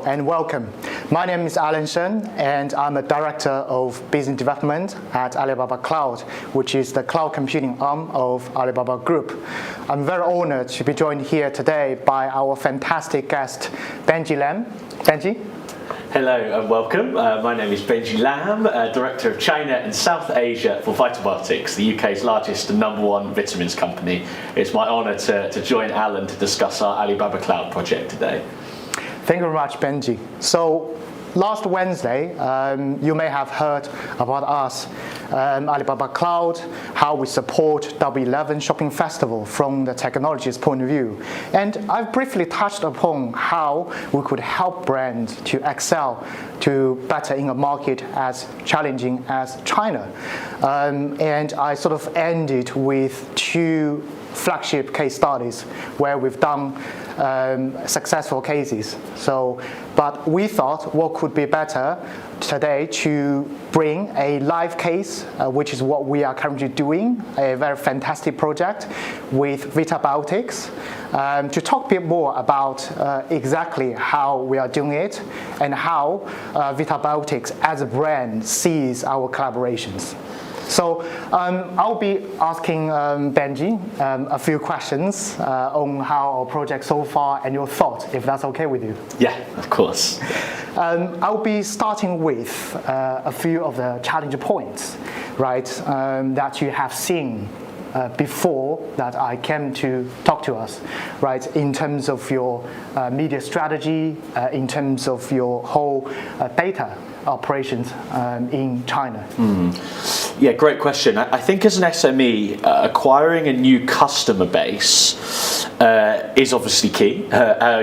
and welcome. My name is Alan Shen, and I'm a Director of Business Development at Alibaba Cloud, which is the cloud computing arm of Alibaba Group. I'm very honored to be joined here today by our fantastic guest, Benji Lam. Benji? Hello and welcome. My name is Benji Lam, Director of China and South Asia for Vitabiotics, the UK's largest and #1 vitamins company. It's my honour to join Alan to discuss our Alibaba Cloud project today. Thank you very much, Benji. So, last Wednesday, you may have heard about us, Alibaba Cloud, how we support Double 11 Shopping Festival from the technology's point of view. And I've briefly touched upon how we could help brands to excel to better in a market as challenging as China. And I sort of ended with 2 flagship case studies where we've done successful cases. But we thought what could be better today to bring a live case, which is what we are currently doing, a very fantastic project with Vitabiotics, to talk a bit more about exactly how we are doing it and how Vitabiotics as a brand sees our collaborations. So I'll be asking Benji a few questions on how our project so far and your thoughts, if that's okay with you. Yeah, of course. I'll be starting with a few of the challenge points, right, that you have seen before that I came to talk to us, right, in terms of your media strategy, in terms of your whole data operations in China? Yeah, great question. I think as an SME, acquiring a new customer base is obviously key.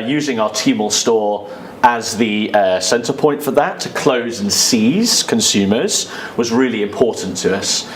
Using our Tmall store as the center point for that to close and seize consumers was really important to us.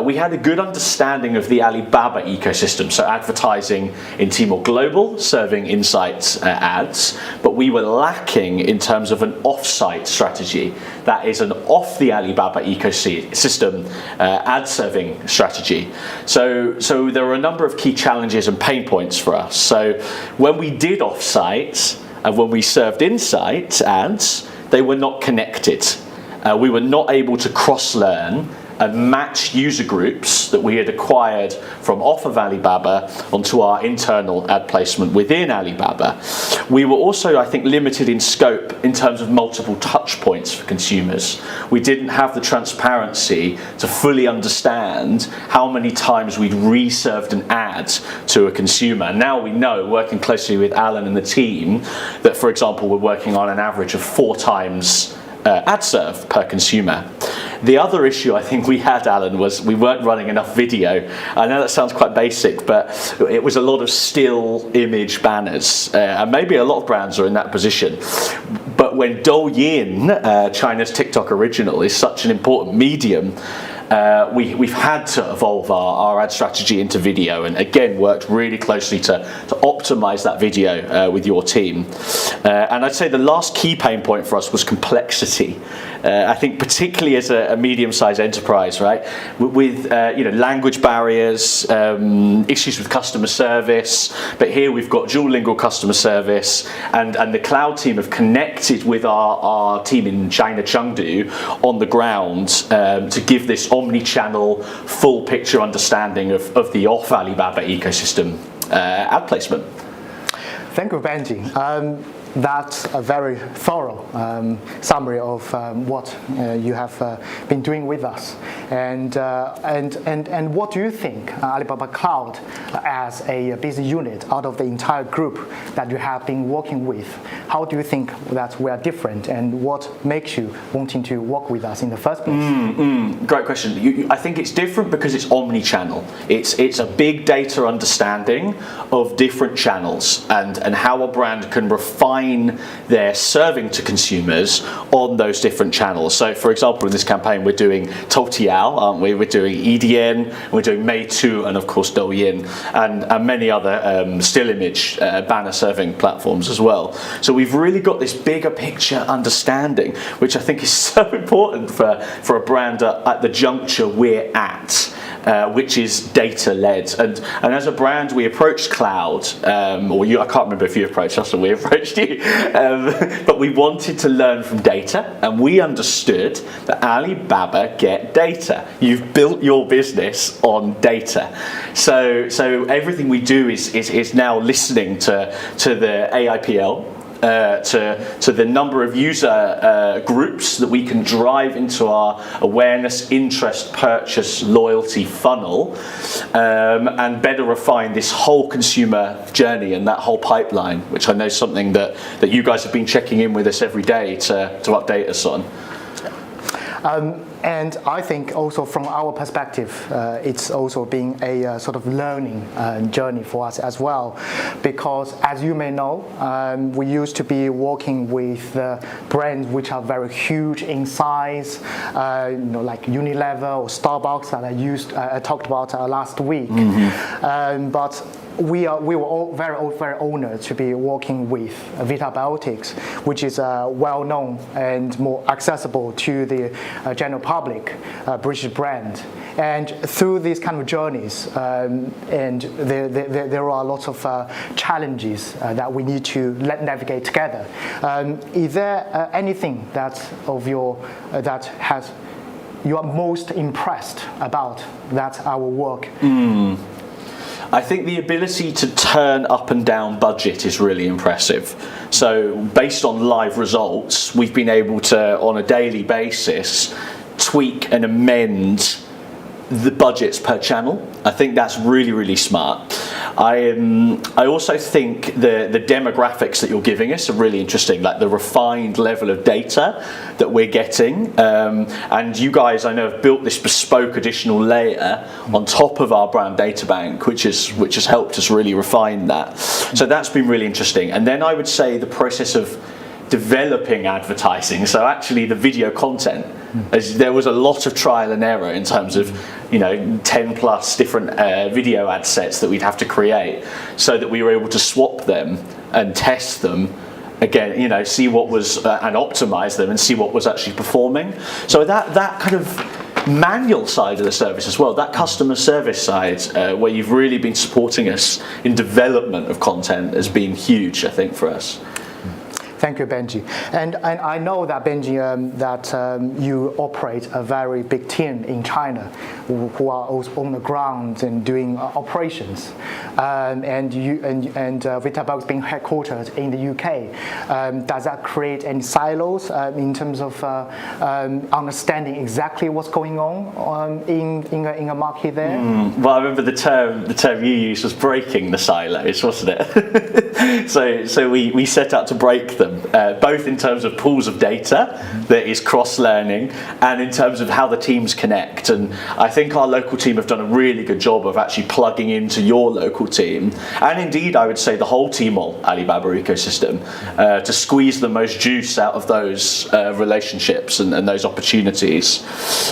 We had a good understanding of the Alibaba ecosystem, so advertising in Tmall Global, serving insights ads, but we were lacking in terms of an off-site strategy. That is an off the Alibaba ecosystem ad serving strategy. So there were a number of key challenges and pain points for us. So when we did off-site, and when we served insight ads, they were not connected. We were not able to cross-learn and match user groups that we had acquired from off of Alibaba onto our internal ad placement within Alibaba. We were also, I think, limited in scope in terms of multiple touch points for consumers. We didn't have the transparency to fully understand how many times we'd reserved an ad to a consumer. Now we know, working closely with Alan and the team, that, for example, we're working on an average of 4 times ad serve per consumer. The other issue I think we had, Alan, was we weren't running enough video. I know that sounds quite basic, but it was a lot of still image banners. And maybe a lot of brands are in that position. But when Douyin, China's TikTok original, is such an important medium, we've had to evolve our ad strategy into video, and again worked really closely to optimize that video with your team. And I'd say the last key pain point for us was complexity. I think particularly as a medium-sized enterprise, right, with language barriers, issues with customer service, but here we've got dual lingual customer service, and the cloud team have connected with our team in China, Chengdu, on the ground to give this omni-channel, full picture understanding of the off Alibaba ecosystem ad placement. Thank you, Benji. That's a very thorough summary of what you have been doing with us. And what do you think Alibaba Cloud as a business unit out of the entire group that you have been working with, how do you think that we are different, and what makes you wanting to work with us in the first place? Great question. I think it's different because it's omni-channel. It's a big data understanding of different channels and how a brand can refine their serving to consumers on those different channels. So, for example, in this campaign, we're doing Toutiao, aren't we? We're doing EDN, we're doing Meitu, and of course Douyin, and many other still image banner serving platforms as well. So we've really got this bigger picture understanding, which I think is so important for a brand at the juncture we're at. which is data-led. And as a brand, we approached Cloud, or you, I can't remember if you approached us or we approached you, but we wanted to learn from data, and we understood that Alibaba get data. You've built your business on data. So everything we do is now listening to the AIPL, to the number of user groups that we can drive into our awareness, interest, purchase, loyalty funnel, and better refine this whole consumer journey and that whole pipeline, which I know is something that you guys have been checking in with us every day to update us on. And I think also from our perspective, it's also been a sort of learning journey for us as well, because as you may know, we used to be working with brands which are very huge in size, like Unilever or Starbucks that I talked about last week. But we were all very honored to be working with Vitabiotics, which is well known and more accessible to the general public British brand. And through these kind of journeys, and there are lots of challenges that we need to navigate together. Is there anything that you are most impressed about that our work? I think the ability to turn up and down budget is really impressive. So based on live results, we've been able to, on a daily basis, tweak and amend the budgets per channel. I think that's really, really smart. I also think the demographics that you're giving us are really interesting, like the refined level of data that we're getting. And you guys, I know, have built this bespoke additional layer on top of our brand data bank, which has helped us really refine that. So that's been really interesting. And then I would say the process of developing advertising, so actually the video content, as there was a lot of trial and error in terms of 10 plus different video ad sets that we'd have to create, so that we were able to swap them and test them again, see what was and optimize them and see what was actually performing. So that kind of manual side of the service as well, that customer service side, where you've really been supporting us in development of content, has been huge, I think, for us. Thank you, Benji. And I know that, Benji, that you operate a very big team in China who are also on the ground and doing operations. And Vitabiotics being headquartered in the UK. Does that create any silos in terms of understanding exactly what's going on in a market there? Well, I remember the term you used was breaking the silos, wasn't it? so we set out to break them. Both in terms of pools of data that is cross-learning and in terms of how the teams connect. And I think our local team have done a really good job of actually plugging into your local team, and indeed I would say the whole Tmall Alibaba ecosystem, to squeeze the most juice out of those relationships and those opportunities.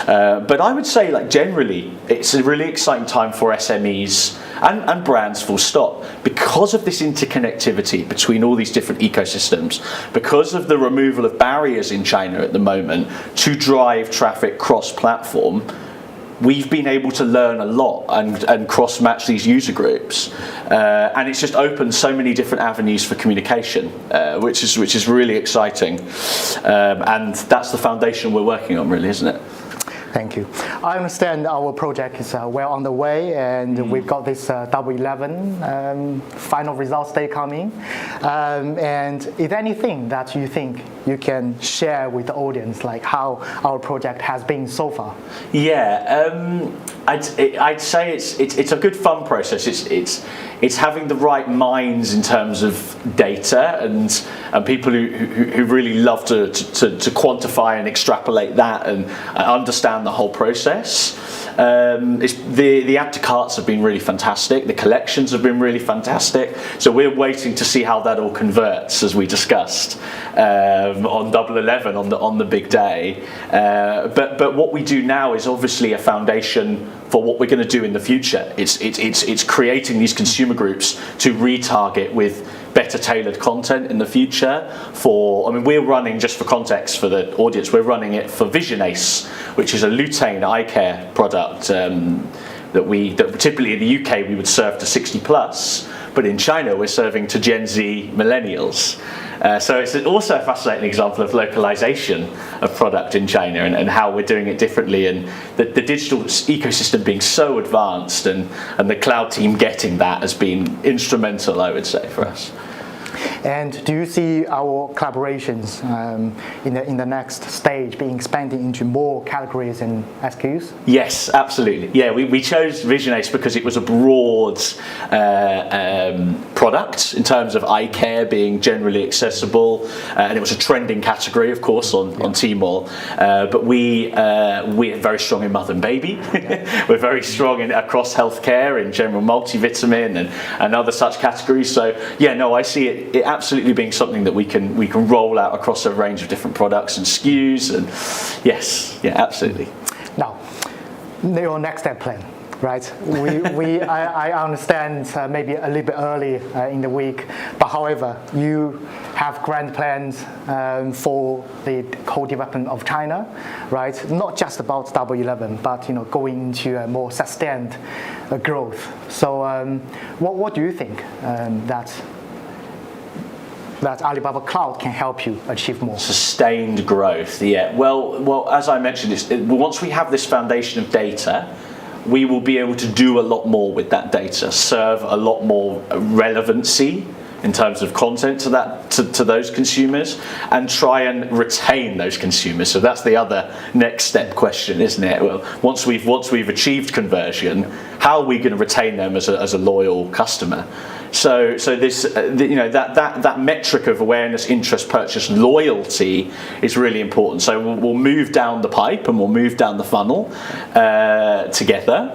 But I would say, like, generally it's a really exciting time for SMEs and brands, full stop, because of this interconnectivity between all these different ecosystems, because of the removal of barriers in China at the moment to drive traffic cross-platform. We've been able to learn a lot and cross-match these user groups, and it's just opened so many different avenues for communication, which is really exciting, and that's the foundation we're working on, really, isn't it? Thank you. I understand our project is well on the way, and we've got this Double 11 final results day coming. And is there anything that you think you can share with the audience, like how our project has been so far? Yeah, I'd say it's a good fun process. It's having the right minds in terms of data and people who really love to quantify and extrapolate that and understand the whole process. The add to carts have been really fantastic. The collections have been really fantastic. So we're waiting to see how that all converts, as we discussed on Double 11 on the big day. But what we do now is obviously a foundation for what we're going to do in the future. It's creating these consumer groups to retarget with better tailored content in the future. We're running, just for context for the audience, we're running it for Vision Ace, which is a lutein eye care product, that typically in the UK we would serve to 60 plus, but in China we're serving to Gen Z millennials. So it's also a fascinating example of localization of product in China and how we're doing it differently, and the digital ecosystem being so advanced, and the cloud team getting that has been instrumental, I would say, for us. And do you see our collaborations in the next stage being expanded into more categories and SKUs? Yes, absolutely. Yeah, we chose Visionace because it was a broad product in terms of eye care being generally accessible, and it was a trending category, of course, on Tmall. But we're very strong in mother and baby. We're very strong across healthcare, in general multivitamin and other such categories. So yeah, no, I see it absolutely being something that we can roll out across a range of different products and SKUs, and yes, yeah, absolutely. Now, your next step plan, right? I understand maybe a little bit early in the week, but however, you have grand plans for the co-development of China, right? Not just about W11, but going into a more sustained growth. So, what do you think that Alibaba Cloud can help you achieve more? Sustained growth, yeah. Well, as I mentioned, once we have this foundation of data, we will be able to do a lot more with that data, serve a lot more relevancy in terms of content to those consumers, and try and retain those consumers. So that's the other next step question, isn't it? Well, once we've achieved conversion, how are we going to retain them as a loyal customer? So this, that metric of awareness, interest, purchase, loyalty is really important. So we'll move down the pipe and we'll move down the funnel together,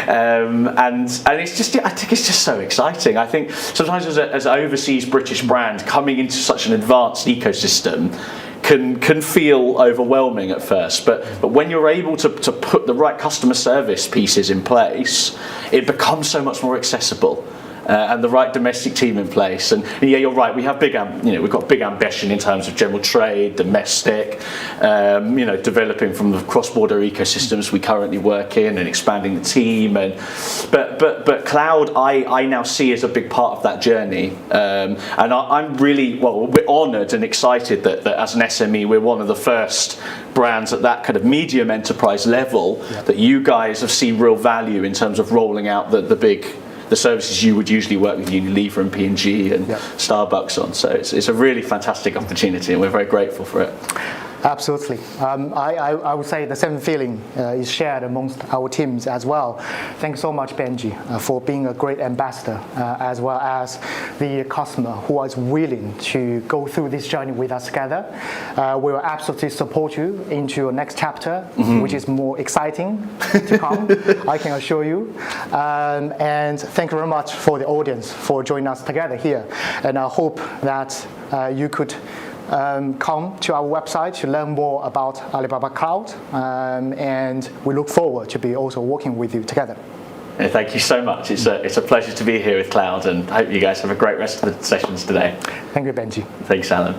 and it's just, I think it's just so exciting. I think sometimes as an overseas British brand coming into such an advanced ecosystem can feel overwhelming at first, but when you're able to put the right customer service pieces in place, it becomes so much more accessible. And the right domestic team in place, and yeah, you're right. We have we've got big ambition in terms of general trade, domestic, developing from the cross-border ecosystems we currently work in, and expanding the team. But cloud, I now see as a big part of that journey, and I'm really we're honoured and excited that as an SME we're one of the first brands at that kind of medium enterprise level that you guys have seen real value in terms of rolling out the services you would usually work with Unilever and P&G and Starbucks on. So it's a really fantastic opportunity, and we're very grateful for it. Absolutely. I would say the same feeling is shared amongst our teams as well. Thanks so much, Benji, for being a great ambassador, as well as the customer who was willing to go through this journey with us together. We will absolutely support you into your next chapter, which is more exciting to come, I can assure you. And thank you very much for the audience for joining us together here. And I hope that you could come to our website to learn more about Alibaba Cloud, and we look forward to be also working with you together. Yeah, thank you so much. It's a pleasure to be here with Cloud, and I hope you guys have a great rest of the sessions today. Thank you, Benji. Thanks, Alan.